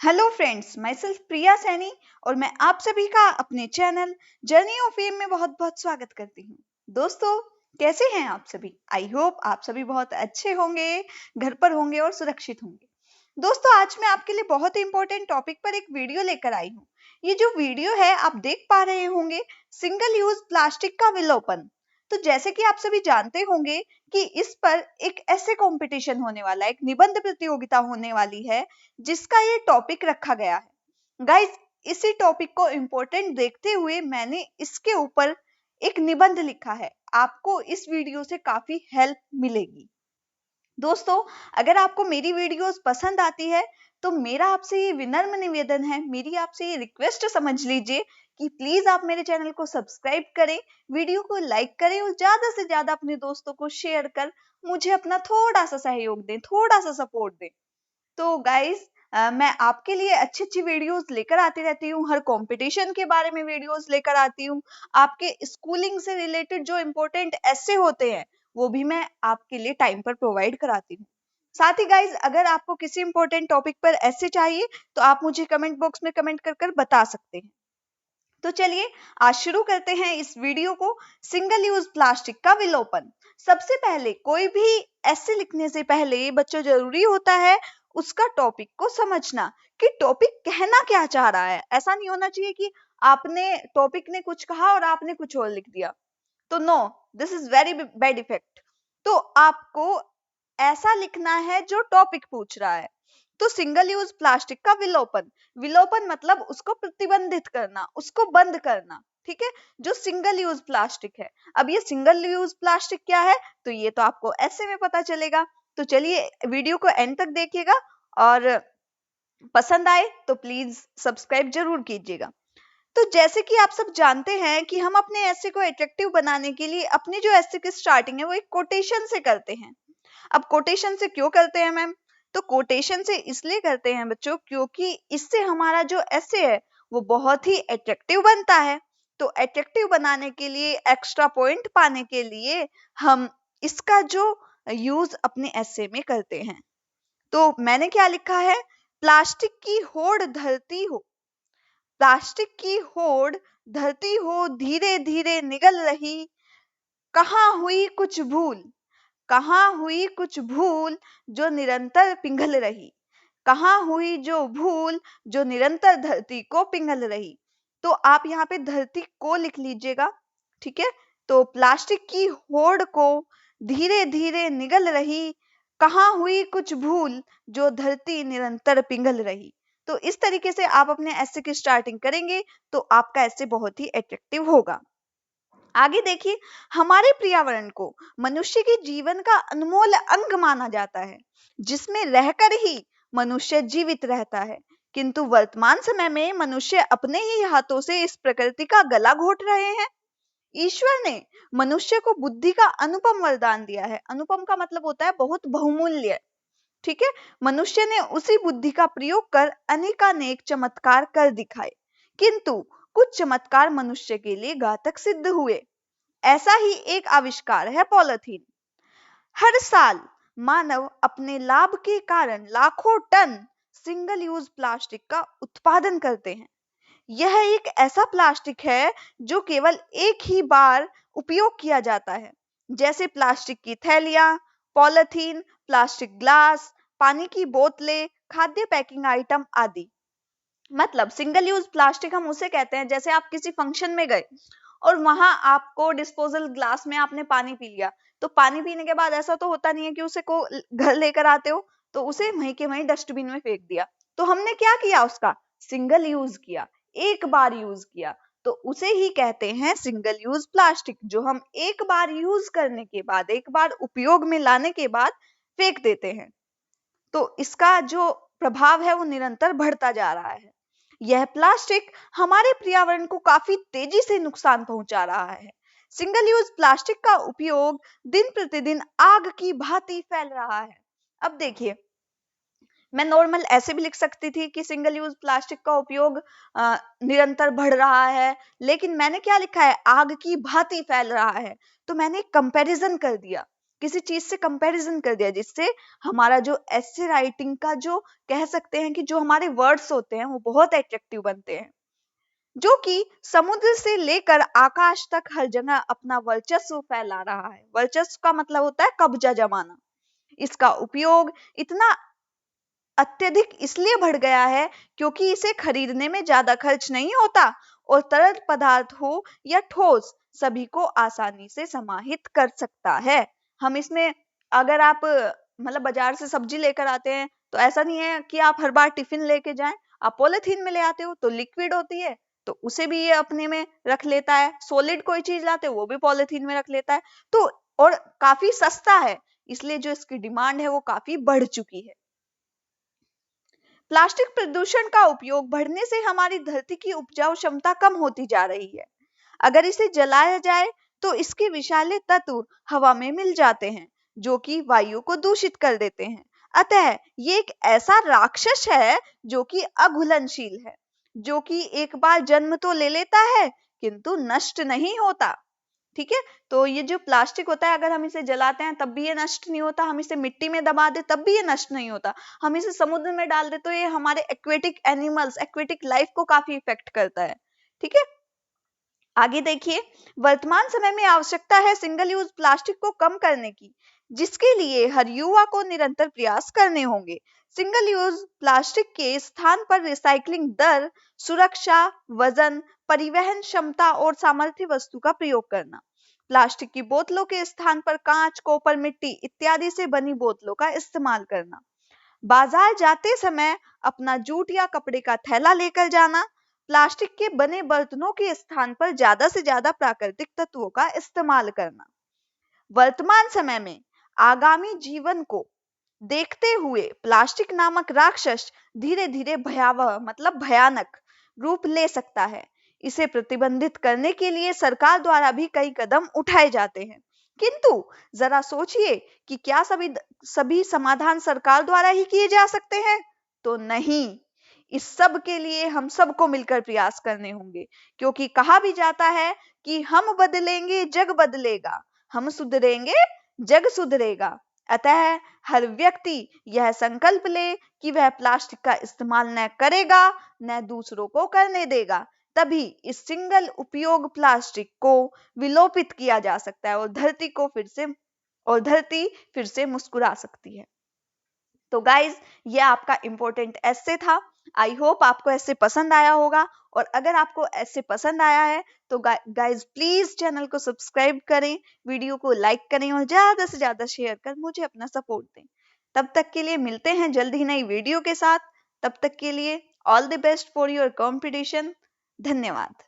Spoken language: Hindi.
हेलो फ्रेंड्स, माई सेल्फ प्रिया सैनी और मैं आप सभी का अपने चैनल जर्नी ऑफ फेम में बहुत बहुत स्वागत करती हूँ। दोस्तों, कैसे हैं आप सभी? आई होप आप सभी बहुत अच्छे होंगे, घर पर होंगे और सुरक्षित होंगे। दोस्तों, आज मैं आपके लिए बहुत ही इंपॉर्टेंट टॉपिक पर एक वीडियो लेकर आई हूँ। ये जो वीडियो है आप देख पा रहे होंगे, सिंगल यूज प्लास्टिक का विलोपन। तो जैसे कि आप सभी जानते होंगे कि इस पर एक ऐसे कंपटीशन होने वाला है, एक निबंध प्रतियोगिता होने वाली है जिसका ये टॉपिक रखा गया है। गाइस, इसी टॉपिक को इम्पोर्टेंट देखते हुए मैंने इसके ऊपर एक निबंध लिखा है। आपको इस वीडियो से काफी हेल्प मिलेगी। दोस्तों, अगर आपको मेरी वीडियोस पसंद आती है तो मेरा आपसे ये विनम्र निवेदन है, मेरी आपसे ये रिक्वेस्ट समझ लीजिए कि प्लीज आप मेरे चैनल को सब्सक्राइब करें, वीडियो को लाइक करें और ज्यादा से ज्यादा अपने दोस्तों को शेयर कर मुझे अपना थोड़ा सा सहयोग दें, थोड़ा सा सपोर्ट दें। तो गाइस, मैं आपके लिए अच्छी अच्छी वीडियोस लेकर आती रहती हूँ, हर कंपटीशन के बारे में वीडियोस लेकर आती हूँ। आपके स्कूलिंग से रिलेटेड जो इम्पोर्टेंट ऐसे होते हैं वो भी मैं आपके लिए टाइम पर प्रोवाइड कराती हूँ। साथ ही गाइस, अगर आपको किसी इंपॉर्टेंट टॉपिक पर ऐसे चाहिए तो आप मुझे कमेंट बॉक्स में कमेंट कर बता सकते हैं। तो चलिए आज शुरू करते हैं इस वीडियो को। सिंगल यूज प्लास्टिक का विलोपन। सबसे पहले कोई भी ऐसे लिखने से पहले बच्चों जरूरी होता है उसका टॉपिक को समझना कि टॉपिक कहना क्या चाह रहा है। ऐसा नहीं होना चाहिए कि आपने टॉपिक ने कुछ कहा और आपने कुछ और लिख दिया। तो no, this is very bad effect. तो आपको ऐसा लिखना है जो टॉपिक पूछ रहा है। तो सिंगल यूज प्लास्टिक का विलोपन, विलोपन मतलब उसको प्रतिबंधित करना, उसको बंद करना। ठीक है, जो सिंगल यूज प्लास्टिक है। अब ये सिंगल यूज प्लास्टिक क्या है तो ये तो आपको ऐसे में पता चलेगा। तो चलिए वीडियो को एंड तक देखिएगा और पसंद आए तो प्लीज सब्सक्राइब जरूर कीजिएगा। तो जैसे कि आप सब जानते हैं कि हम अपने ऐसे को अट्रैक्टिव बनाने के लिए अपनी जो ऐसे की स्टार्टिंग है वो एक कोटेशन से करते हैं। अब कोटेशन से क्यों करते हैं मैम? तो कोटेशन से इसलिए करते हैं बच्चों क्योंकि इससे हमारा जो ऐसे है वो बहुत ही अट्रैक्टिव बनता है। तो अट्रैक्टिव बनाने के लिए, एक्स्ट्रा पॉइंट पाने के लिए हम इसका जो यूज अपने ऐसे में करते हैं। तो मैंने क्या लिखा है? प्लास्टिक की होड़ धरती हो, प्लास्टिक की होड़ धरती हो, धीरे धीरे निगल रही, कहाँ हुई कुछ भूल, कहाँ हुई कुछ भूल जो निरंतर पिघल रही, कहाँ हुई जो भूल जो निरंतर धरती को पिघल रही। तो आप यहाँ पे धरती को लिख लीजिएगा। ठीक है, तो प्लास्टिक की होड़ को धीरे धीरे निगल रही, कहाँ हुई कुछ भूल जो धरती निरंतर पिघल रही। तो इस तरीके से आप अपने ऐसे की स्टार्टिंग करेंगे तो आपका ऐसे बहुत ही अट्रैक्टिव होगा। आगे देखिए, हमारे पर्यावरण को मनुष्य के जीवन का अनमोल अंग माना जाता है, जिसमें रहकर ही मनुष्य जीवित रहता है। किंतु वर्तमान समय में मनुष्य अपने ही हाथों से इस प्रकृति का गला घोट रहे हैं। ईश्वर ने मनुष्य को बुद्धि का अनुपम वरदान दिया है। अनुपम का मतलब होता है बहुत बहुमूल्य। ठीक है, मनुष्य ने उसी बुद्धि का प्रयोग कर अनेकानेक चमत्कार कर दिखाए, किंतु कुछ चमत्कार मनुष्य के लिए घातक सिद्ध हुए। ऐसा ही एक आविष्कार है पॉलीथीन। हर साल मानव अपने लाभ के कारण लाखों टन सिंगल यूज प्लास्टिक का उत्पादन करते हैं। यह एक ऐसा प्लास्टिक है जो केवल एक ही बार उपयोग किया जाता है, जैसे प्लास्टिक की थैलियां, पॉलीथीन, प्लास्टिक ग्लास, पानी की बोतलें, खाद्य पैकिंग आइटम आदि। मतलब सिंगल यूज प्लास्टिक हम उसे कहते हैं जैसे आप किसी फंक्शन में गए और वहां आपको डिस्पोजल ग्लास में आपने पानी पी लिया, तो पानी पीने के बाद ऐसा तो होता नहीं है कि उसे को घर लेकर आते हो, तो उसे वहीं के वहीं डस्टबिन में फेंक दिया। तो हमने क्या किया? उसका सिंगल यूज किया, एक बार यूज किया। तो उसे ही कहते हैं सिंगल यूज प्लास्टिक, जो हम एक बार यूज करने के बाद, एक बार उपयोग में लाने के बाद फेंक देते हैं। तो इसका जो प्रभाव है वो निरंतर बढ़ता जा रहा है। यह प्लास्टिक हमारे पर्यावरण को काफी तेजी से नुकसान पहुंचा रहा है। सिंगल यूज प्लास्टिक का उपयोग दिन प्रतिदिन आग की भांति फैल रहा है। अब देखिए, मैं नॉर्मल ऐसे भी लिख सकती थी कि सिंगल यूज प्लास्टिक का उपयोग निरंतर बढ़ रहा है, लेकिन मैंने क्या लिखा है? आग की भांति फैल रहा है। तो मैंने कंपैरिजन कर दिया किसी चीज से कंपैरिजन कर दिया, जिससे हमारा जो एसे राइटिंग का जो कह सकते हैं कि जो हमारे वर्ड्स होते हैं वो बहुत अट्रैक्टिव बनते हैं, जो कि समुद्र से लेकर आकाश तक हर जगह अपना वर्चस्व फैला रहा है। वर्चस्व का मतलब होता है कब्जा जमाना। इसका उपयोग इतना अत्यधिक इसलिए बढ़ गया है क्योंकि इसे खरीदने में ज्यादा खर्च नहीं होता और तरल पदार्थ हो या ठोस सभी को आसानी से समाहित कर सकता है। हम इसमें अगर आप मतलब बाजार से सब्जी लेकर आते हैं तो ऐसा नहीं है कि आप हर बार टिफिन लेके जाएं, आप पॉलिथीन में ले आते हो तो लिक्विड होती है तो उसे भी ये अपने में रख लेता है। सॉलिड कोई चीज लाते हो वो भी पॉलिथीन में रख लेता है। तो और काफी सस्ता है, इसलिए जो इसकी डिमांड है वो काफी बढ़ चुकी है। प्लास्टिक प्रदूषण का उपयोग बढ़ने से हमारी धरती की उपजाऊ क्षमता कम होती जा रही है। अगर इसे जलाया जाए तो इसके विषैले तत्व हवा में मिल जाते हैं जो कि वायु को दूषित कर देते हैं। अतः ये एक ऐसा राक्षस है जो कि अघुलनशील है, जो कि एक बार जन्म तो ले लेता है किंतु नष्ट नहीं होता। ठीक है, तो ये जो प्लास्टिक होता है अगर हम इसे जलाते हैं तब भी ये नष्ट नहीं होता, हम इसे मिट्टी में दबा दे तब भी ये नष्ट नहीं होता, हम इसे समुद्र में डाल दे तो ये हमारे एक्वेटिक एनिमल्स, एक्वेटिक लाइफ को काफी इफेक्ट करता है। ठीक है, आगे देखिए, वर्तमान समय में आवश्यकता है सिंगल यूज प्लास्टिक को कम करने की, जिसके लिए हर युवा को निरंतर प्रयास करने होंगे। सिंगल यूज प्लास्टिक के स्थान पर रिसाइकलिंग दर, सुरक्षा, वजन, परिवहन क्षमता और सामर्थ्य वस्तु का प्रयोग करना। प्लास्टिक की बोतलों के स्थान पर कांच, कॉपर, मिट्टी इत्यादि से बनी बोतलों का इस्तेमाल करना। बाजार जाते समय अपना जूट या कपड़े का थैला लेकर जाना। प्लास्टिक के बने बर्तनों के स्थान पर ज्यादा से ज्यादा प्राकृतिक तत्वों का इस्तेमाल करना। वर्तमान समय में आगामी जीवन को देखते हुए प्लास्टिक नामक राक्षस धीरे धीरे भयावह मतलब भयानक रूप ले सकता है। इसे प्रतिबंधित करने के लिए सरकार द्वारा भी कई कदम उठाए जाते हैं, किंतु जरा सोचिए कि क्या सभी समाधान सरकार द्वारा ही किए जा सकते हैं? तो नहीं, इस सब के लिए हम सबको मिलकर प्रयास करने होंगे, क्योंकि कहा भी जाता है कि हम बदलेंगे जग बदलेगा, हम सुधरेंगे जग सुधरेगा। अतः हर व्यक्ति यह संकल्प ले कि वह प्लास्टिक का इस्तेमाल न करेगा, न दूसरों को करने देगा। तभी इस सिंगल उपयोग प्लास्टिक को विलोपित किया जा सकता है और धरती फिर से मुस्कुरा सकती है। तो गाइज, ये आपका इंपॉर्टेंट एस्से था। आई होप आपको ऐसे पसंद आया होगा, और अगर आपको ऐसे पसंद आया है तो गाइज प्लीज चैनल को सब्सक्राइब करें, वीडियो को लाइक करें और ज्यादा से ज्यादा शेयर कर मुझे अपना सपोर्ट दें। तब तक के लिए मिलते हैं जल्द ही नई वीडियो के साथ। तब तक के लिए all the best for your competition. धन्यवाद।